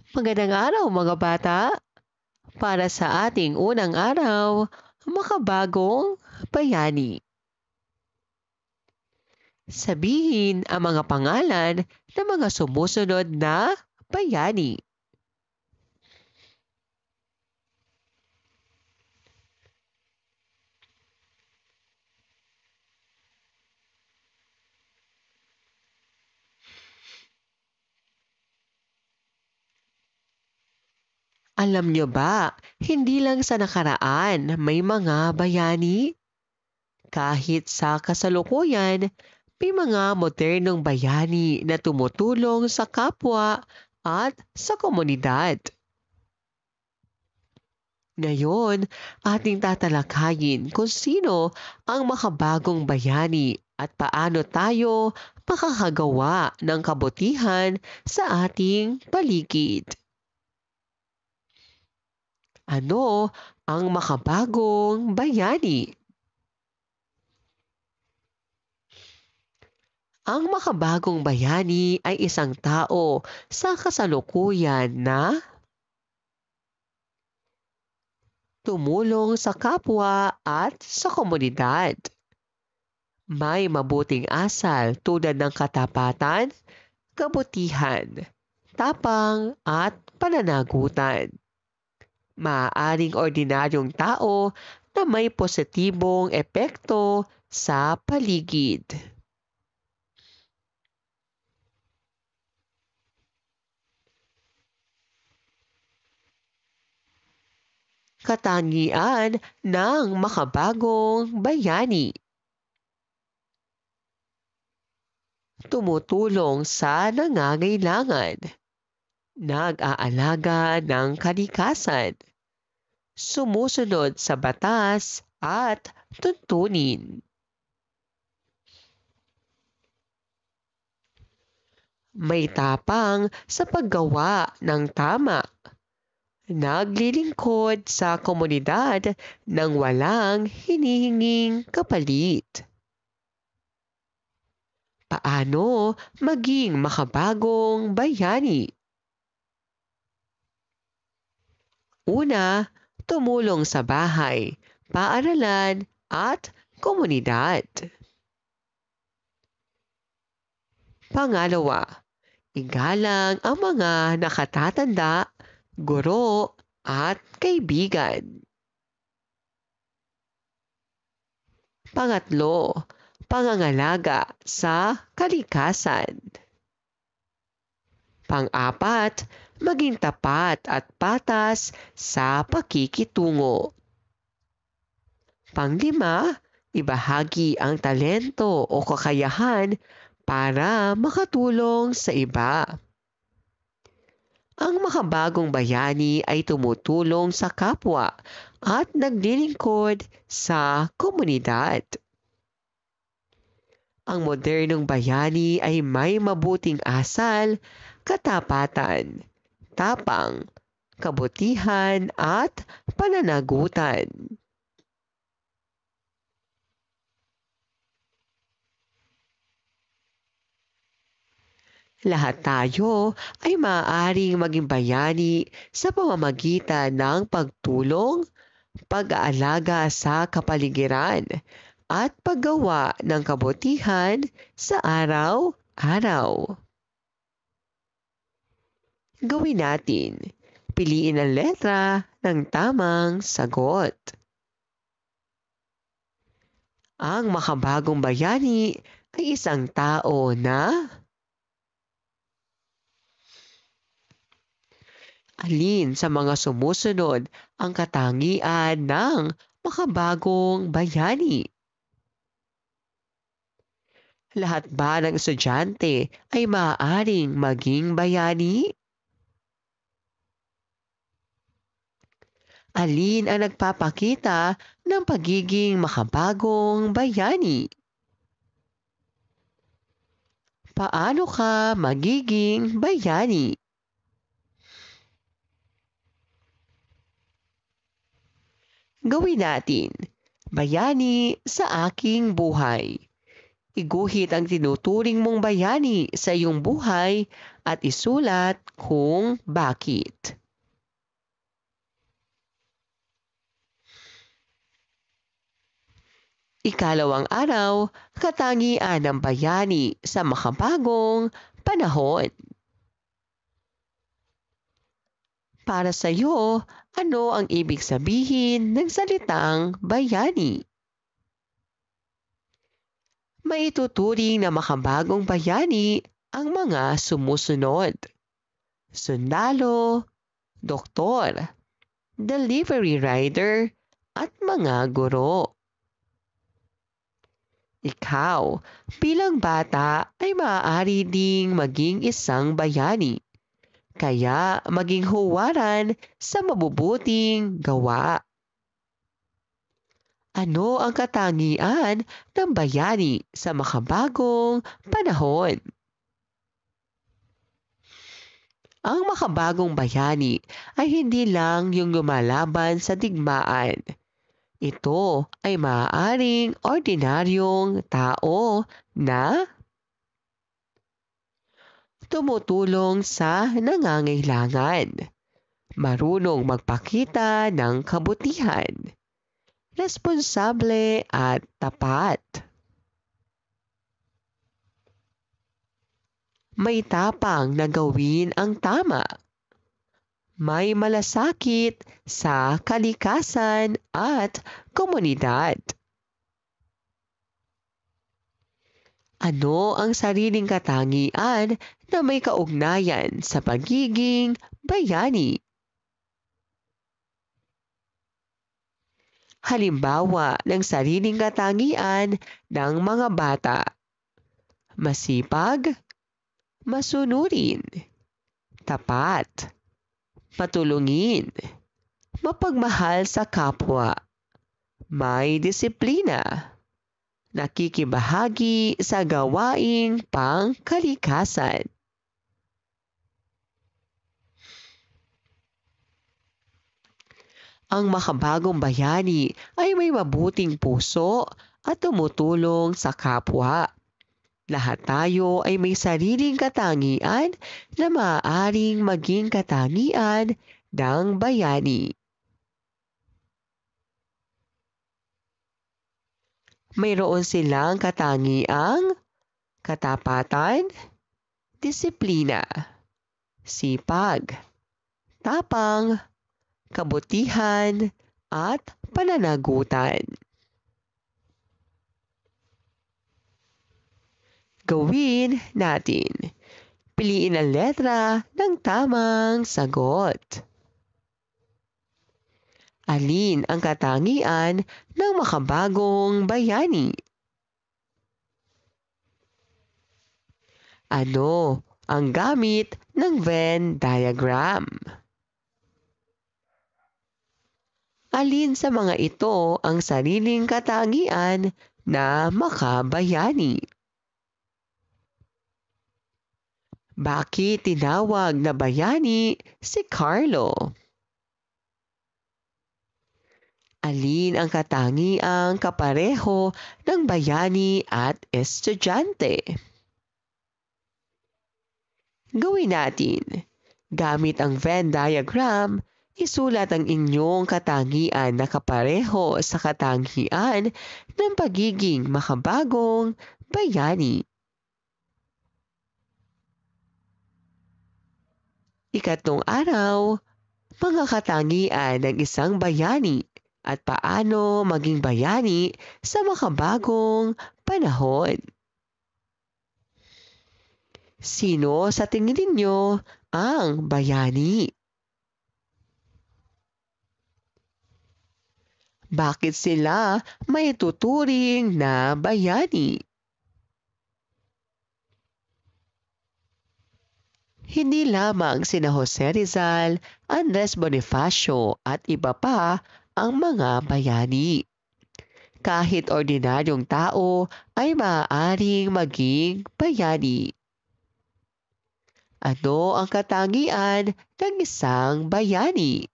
Magandang araw mga bata! Para sa ating unang araw, makabagong bayani. Sabihin ang mga pangalan ng mga sumusunod na bayani. Alam nyo ba, hindi lang sa nakaraan may mga bayani? Kahit sa kasalukuyan, may mga modernong bayani na tumutulong sa kapwa at sa komunidad. Ngayon, ating tatalakayin kung sino ang makabagong bayani at paano tayo makakagawa ng kabutihan sa ating paligid. Ano ang makabagong bayani? Ang makabagong bayani ay isang tao sa kasalukuyan na tumulong sa kapwa at sa komunidad. May mabuting asal tulad ng katapatan, kabutihan, tapang at pananagutan. Maaaring ordinaryong tao na may positibong epekto sa paligid. Katangian ng makabagong bayani. Tumutulong sa nangangailangan. Nag-aalaga ng kalikasan. Sumusunod sa batas at tuntunin. May tapang sa paggawa ng tama. Naglilingkod sa komunidad nang walang hinihinging kapalit. Paano maging makabagong bayani? Una, tumulong sa bahay, paaralan at komunidad. Pangalawa, igalang ang mga nakatatanda, guro at kaibigan. Pangatlo, pangangalaga sa kalikasan. Pang-apat, maging tapat at patas sa pakikitungo. Panglima, ibahagi ang talento o kakayahan para makatulong sa iba. Ang makabagong bayani ay tumutulong sa kapwa at naglilingkod sa komunidad. Ang modernong bayani ay may mabuting asal, katapatan, tapang, kabutihan at pananagutan. Lahat tayo ay maaaring maging bayani sa pamamagitan ng pagtulong, pag-aalaga sa kapaligiran, at paggawa ng kabutihan sa araw-araw. Gawin natin. Piliin ang letra ng tamang sagot. Ang makabagong bayani ay isang tao na alin sa mga sumusunod ang katangian ng makabagong bayani? Lahat ba ng estudyante ay maaaring maging bayani? Alin ang nagpapakita ng pagiging makabagong bayani? Paano ka magiging bayani? Gawin natin. Bayani sa aking buhay. Iguhit ang tinuturing mong bayani sa iyong buhay at isulat kung bakit. Ikalawang araw, katangian ng bayani sa makabagong panahon. Para sa iyo, ano ang ibig sabihin ng salitang bayani? Maituturing na makabagong bayani ang mga sumusunod: sundalo, doktor, delivery rider, at mga guro. Ikaw, bilang bata ay maaari ding maging isang bayani. Kaya maging huwaran sa mabubuting gawa. Ano ang katangian ng bayani sa makabagong panahon? Ang makabagong bayani ay hindi lang yung lumalaban sa digmaan. Ito ay maaaring ordinaryong tao na tumutulong sa nangangailangan, marunong magpakita ng kabutihan, responsable at tapat. May tapang na gawin ang tama. May malasakit sa kalikasan at komunidad. Ano ang sariling katangian na may kaugnayan sa pagiging bayani? Halimbawa ng sariling katangian ng mga bata: masipag, masunurin, tapat, matulungin, mapagmahal sa kapwa, may disiplina, nakikibahagi sa gawaing pangkalikasan. Ang makabagong bayani ay may mabuting puso at tumutulong sa kapwa. Lahat tayo ay may sariling katangian na maaaring maging katangian ng bayani. Mayroon silang katangiang katapatan, disiplina, sipag, tapang, kabutihan, at pananagutan. Gawin natin. Piliin ang letra ng tamang sagot. Alin ang katangian ng makabagong bayani? Ano ang gamit ng Venn diagram? Alin sa mga ito ang sariling katangian na makabayani? Bakit tinawag na bayani si Carlo? Alin ang katangiang kapareho ng bayani at estudyante? Gawin natin. Gamit ang Venn diagram, isulat ang inyong katangian na kapareho sa katangian ng pagiging makabagong bayani. Ikatlong araw, mga katangian ng isang bayani at paano maging bayani sa makabagong panahon. Sino sa tingin ninyo ang bayani? Bakit sila may tuturing na bayani? Hindi lamang sina Jose Rizal, Andres Bonifacio at iba pa ang mga bayani. Kahit ordinaryong tao ay maaaring maging bayani. Ano ang katangian ng isang bayani?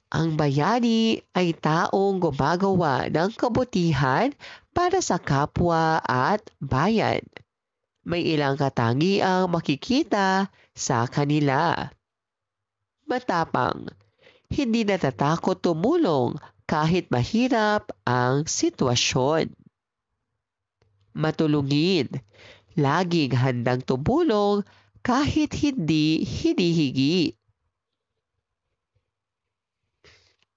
Ang bayani ay taong gumagawa ng kabutihan para sa kapwa at bayan. May ilang katangiang makikita sa kanila. Matapang, hindi natatakot tumulong kahit mahirap ang sitwasyon. Matulungin, laging handang tumulong kahit hindi hinihingi.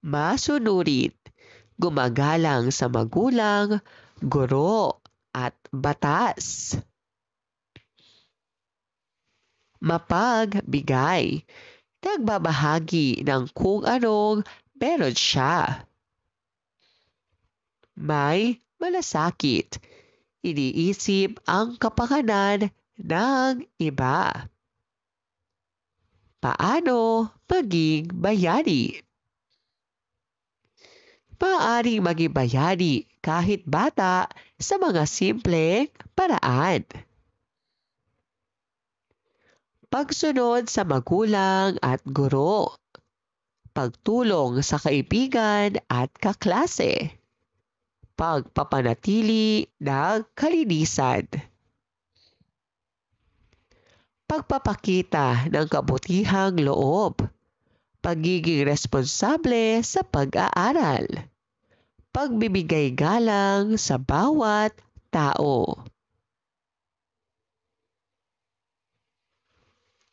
Masunurin, gumagalang sa magulang, guro at batas. Mapagbigay, nagbabahagi ng kung anong meron siya. May malasakit, iniisip ang kapakanan ng iba. Paano maging bayani? Maaaring maging bayani kahit bata sa mga simpleng paraan. Pagsunod sa magulang at guro. Pagtulong sa kaibigan at kaklase. Pagpapanatili ng kalinisan. Pagpapakita ng kabutihang loob. Pagiging responsable sa pag-aaral. Pagbibigay galang sa bawat tao.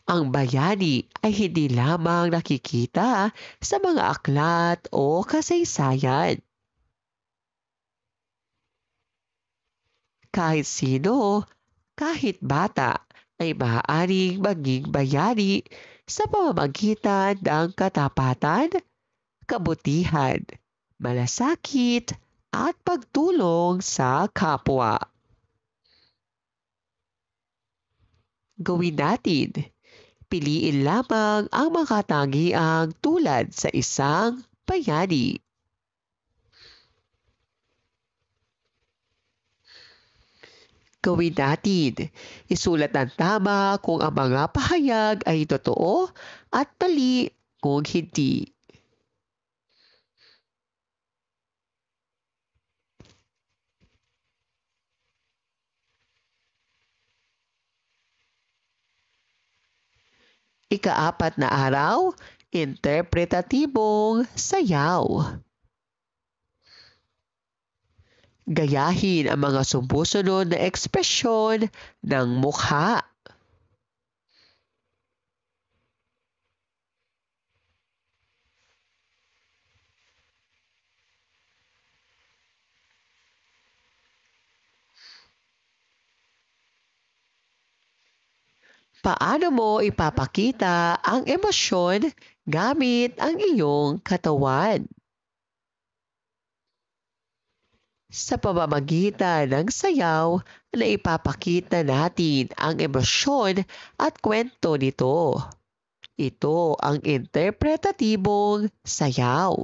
Ang bayani ay hindi lamang nakikita sa mga aklat o kasaysayan. Kahit sino, kahit bata, ay maaaring maging bayani sa pamamagitan ng katapatan, kabutihan, malasakit, at pagtulong sa kapwa. Gawin natin. Piliin lamang ang makatangiang tulad sa isang bayani. Gawin natin. Isulat ng tama kung ang mga pahayag ay totoo at mali kung hindi. Ika-4 na araw, interpretatibong sayaw. Gayahin ang mga sumusunod na ekspresyon ng mukha. Paano mo ipapakita ang emosyon gamit ang iyong katawan? Sa pamamagitan ng sayaw na ipapakita natin ang emosyon at kwento nito. Ito ang interpretatibong sayaw.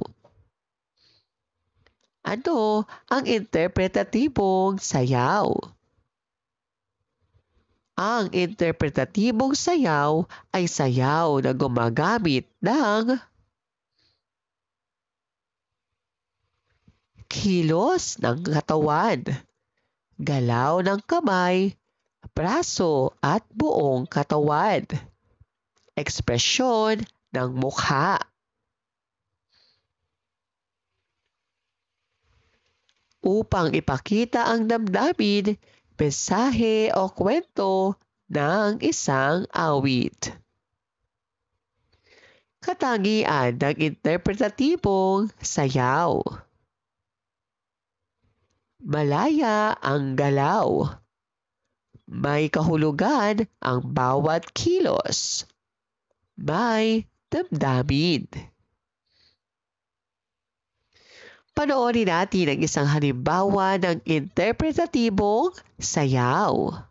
Ano ang interpretatibong sayaw? Ang interpretatibong sayaw ay sayaw na gumagamit ng kilos ng katawan, galaw ng kamay, braso at buong katawan, ekspresyon ng mukha. Upang ipakita ang damdamin, mensahe o kwento ng isang awit. Katangian ng interpretatibong sayaw. Malaya ang galaw. May kahulugan ang bawat kilos. May damdamin. Panoorin natin ang isang halimbawa ng interpretatibong sayaw.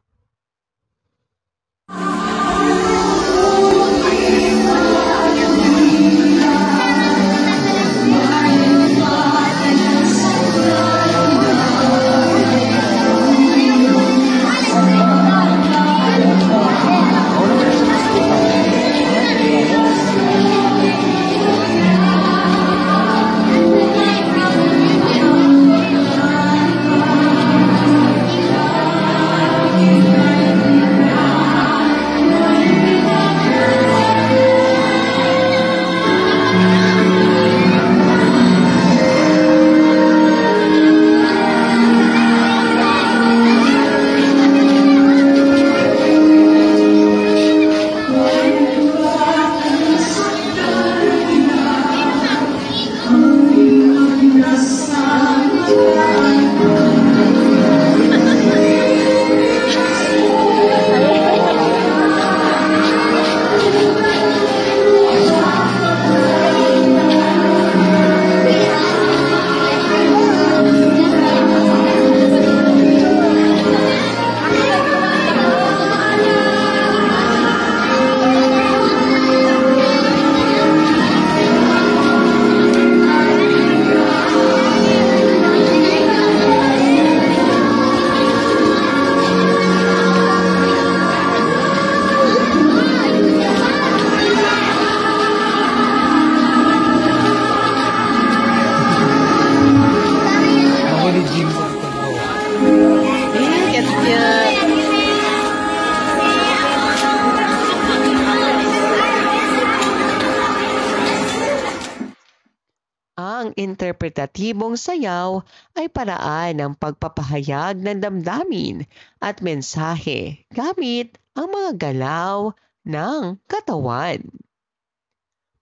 Ang interpretatibong sayaw ay paraan ng pagpapahayag ng damdamin at mensahe gamit ang mga galaw ng katawan.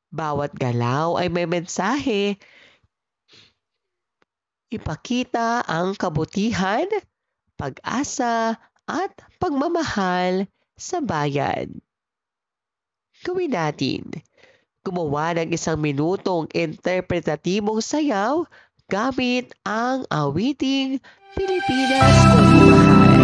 Bawat galaw ay may mensahe, ipakita ang kabutihan, pag-asa at pagmamahal sa bayan. Gawin natin. Gumawa ng 1 minutong interpretatibong sayaw gamit ang awiting Pilipinas Kong Mahal.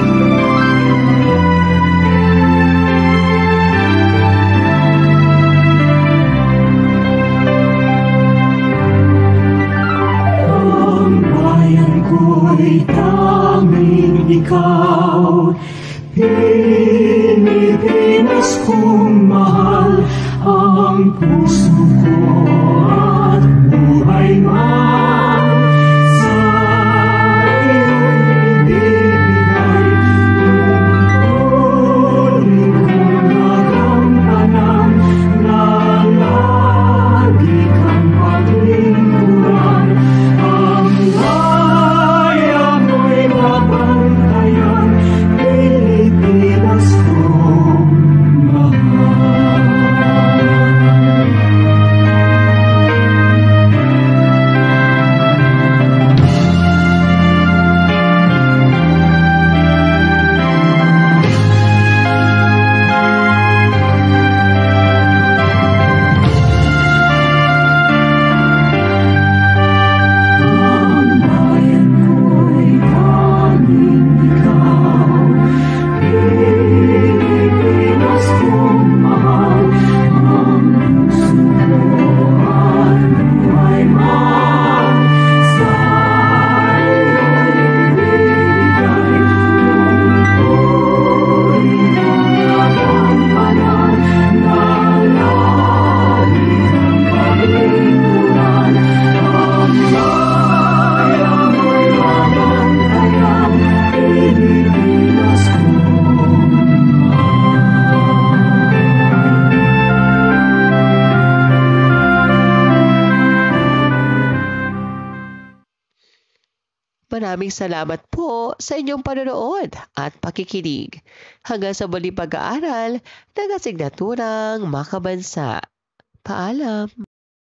Ang bayan ko'y tanging ikaw, Pilipinas kong mahal, ang puso ko at buhay man sa iyo'y ibibigay. Tungkulin kong nagampanan na lagi kang paglingkuran. Ang laya mo'y mabantayan, Pilipinas kong mahal. Maraming salamat po sa inyong panonood at pakikinig. Hanggang sa muli pag-aaral ng asignaturang makabansa. Paalam!